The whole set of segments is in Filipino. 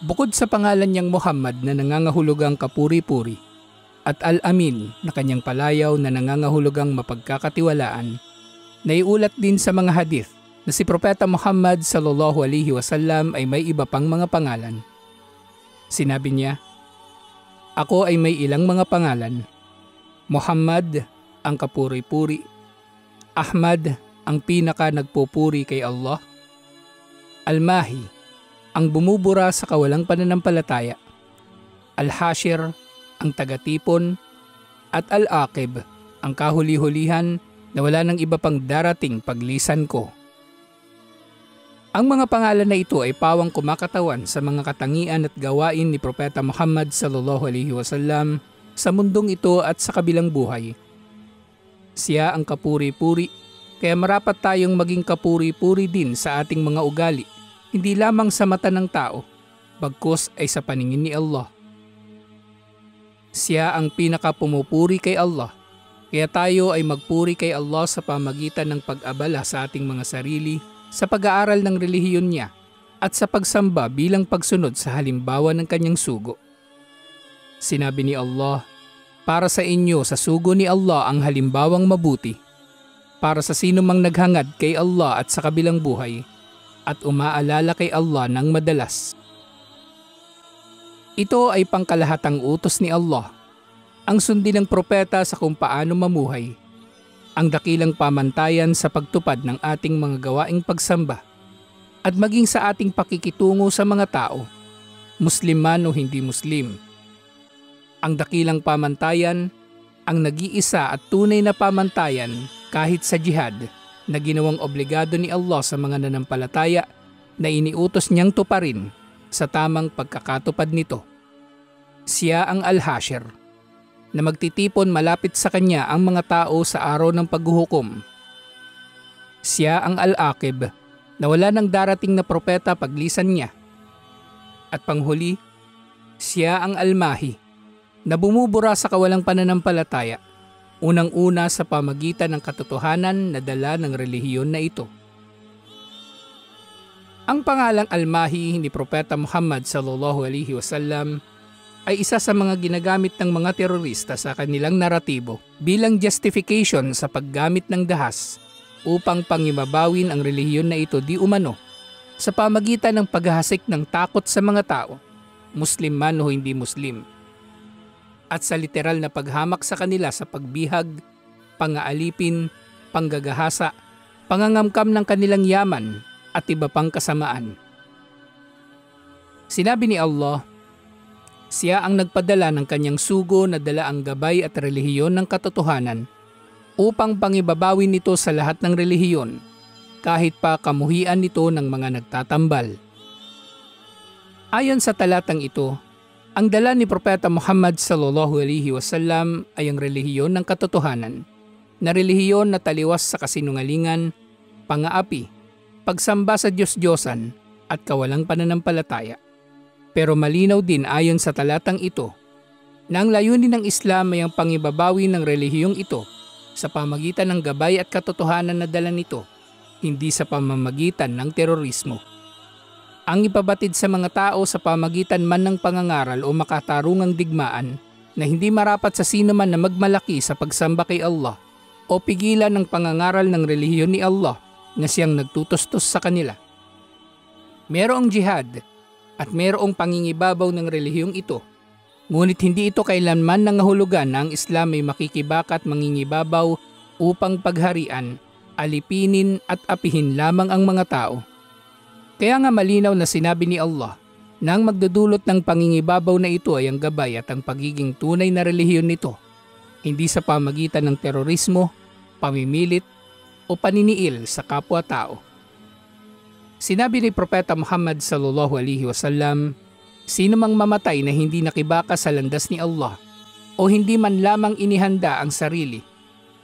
Bukod sa pangalan niyang Muhammad na nangangahulugang kapuri-puri at Al-Amin na kanyang palayaw na nangangahulugang mapagkakatiwalaan, naiulat din sa mga hadith na si Propeta Muhammad sallallahu alaihi wasallam ay may iba pang mga pangalan. Sinabi niya, "Ako ay may ilang mga pangalan. Muhammad, ang kapuri-puri. Ahmad, ang pinaka nagpupuri kay Allah. Al-Mahi, ang bumubura sa kawalang pananampalataya. Al-Hashir, ang tagatipon. At Al-Aqib, ang kahuli-hulihan na wala nang iba pang darating paglisan ko." Ang mga pangalan na ito ay pawang kumakatawan sa mga katangian at gawain ni Propeta Muhammad sallallahu alaihi wasallam sa mundong ito at sa kabilang buhay. Siya ang kapuri-puri, kaya marapat tayong maging kapuri-puri din sa ating mga ugali, hindi lamang sa mata ng tao, bagkus ay sa paningin ni Allah. Siya ang pinakapumupuri kay Allah, kaya tayo ay magpuri kay Allah sa pamagitan ng pag-abala sa ating mga sarili, sa pag-aaral ng relihiyon niya, at sa pagsamba bilang pagsunod sa halimbawa ng kanyang sugo. Sinabi ni Allah, "Para sa inyo sa sugo ni Allah ang halimbawang mabuti, para sa sino mang naghangad kay Allah at sa kabilang buhay, at umaalala kay Allah ng madalas." Ito ay pangkalahatang utos ni Allah, ang sundin ng propeta sa kung paano mamuhay, ang dakilang pamantayan sa pagtupad ng ating mga gawaing pagsamba, at maging sa ating pakikitungo sa mga tao, Muslim man o hindi Muslim. Ang dakilang pamantayan, ang nag-iisa at tunay na pamantayan kahit sa jihad na ginawang obligado ni Allah sa mga nanampalataya na iniutos niyang tuparin sa tamang pagkakatupad nito. Siya ang Al-Hashir, na magtitipon malapit sa kanya ang mga tao sa araw ng paghuhukom. Siya ang Al-Aqib, na wala nang darating na propeta paglisan niya. At panghuli, siya ang Al-Mahi, na bumubura sa kawalang pananampalataya, unang-una sa pamagitan ng katotohanan na dala ng relihiyon na ito. Ang pangalang Al-Mahi ni Propeta Muhammad sallallahu alaihi wasallam ay isa sa mga ginagamit ng mga terorista sa kanilang naratibo bilang justification sa paggamit ng dahas upang pangibabawin ang relihiyon na ito di umano sa pamagitan ng paghahasik ng takot sa mga tao, Muslim man o hindi Muslim, at sa literal na paghamak sa kanila sa pagbihag, pangaalipin, panggagahasa, pangangamkam ng kanilang yaman at iba pang kasamaan. Sinabi ni Allah, siya ang nagpadala ng kanyang sugo na dala ang gabay at relihiyon ng katotohanan upang pangibabawin nito sa lahat ng relihiyon, kahit pa kamuhian nito ng mga nagtatambal. Ayon sa talatang ito, ang dala ni Propeta Muhammad sallallahu alaihi wasallam ay ang relihiyon ng katotohanan, na relihiyon na taliwas sa kasinungalingan, pang-aapi, pagsamba sa Diyos-Diyosan at kawalang pananampalataya. Pero malinaw din ayon sa talatang ito na ang layunin ng Islam ay ang pangibabawi ng relihiyong ito sa pamagitan ng gabay at katotohanan na dala nito, hindi sa pamamagitan ng terorismo. Ang ipabatid sa mga tao sa pamagitan man ng pangangaral o makatarungang digmaan na hindi marapat sa sino man na magmalaki sa pagsamba kay Allah o pigilan ng pangangaral ng relihiyon ni Allah na siyang nagtutustos sa kanila. Merong jihad at merong pangingibabaw ng relihiyong ito, ngunit hindi ito kailanman nangahulugan na ang Islam ay makikibaka at mangingibabaw upang pagharian, alipinin at apihin lamang ang mga tao. Kaya nga malinaw na sinabi ni Allah na ang magdudulot ng pangingibabaw na ito ay ang gabay at ang pagiging tunay na relihiyon nito, hindi sa pamagitan ng terorismo, pamimilit o paniniil sa kapwa-tao. Sinabi ni Propeta Muhammad sallallahu alaihi wasallam, sino mang mamatay na hindi nakibaka sa landas ni Allah o hindi man lamang inihanda ang sarili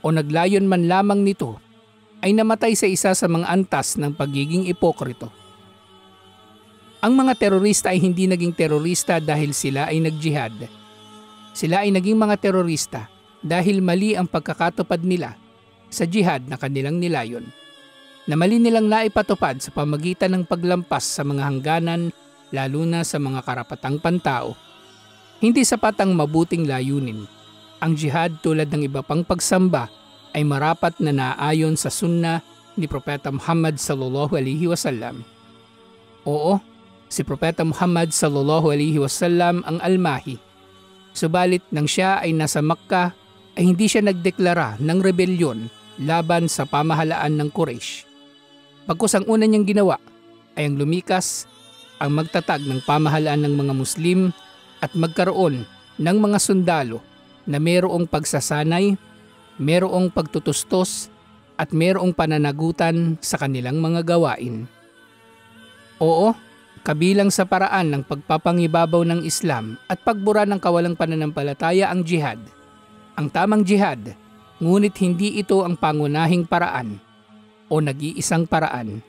o naglayon man lamang nito ay namatay sa isa sa mga antas ng pagiging ipokrito. Ang mga terorista ay hindi naging terorista dahil sila ay nagjihad. Sila ay naging mga terorista dahil mali ang pagkakatupad nila sa jihad na kanilang nilayon, na mali nilang naipatupad sa pamagitan ng paglampas sa mga hangganan lalo na sa mga karapatang pantao. Hindi sapat ang mabuting layunin. Ang jihad tulad ng iba pang pagsamba ay marapat na naayon sa sunna ni Propeta Muhammad sallallahu alaihi wasallam. Oo, si Propeta Muhammad sallallahu alaihi wasallam ang almahi. Subalit nang siya ay nasa Makkah ay hindi siya nagdeklara ng rebelyon laban sa pamahalaan ng Quraysh. Bagkus ang una niyang ginawa ay ang lumikas, ang magtatag ng pamahalaan ng mga Muslim at magkaroon ng mga sundalo na mayroong pagsasanay, mayroong pagtutustos at mayroong pananagutan sa kanilang mga gawain. Oo, kabilang sa paraan ng pagpapangibabaw ng Islam at pagbura ng kawalang pananampalataya ang jihad. Ang tamang jihad, ngunit hindi ito ang pangunahing paraan o nag-iisang paraan.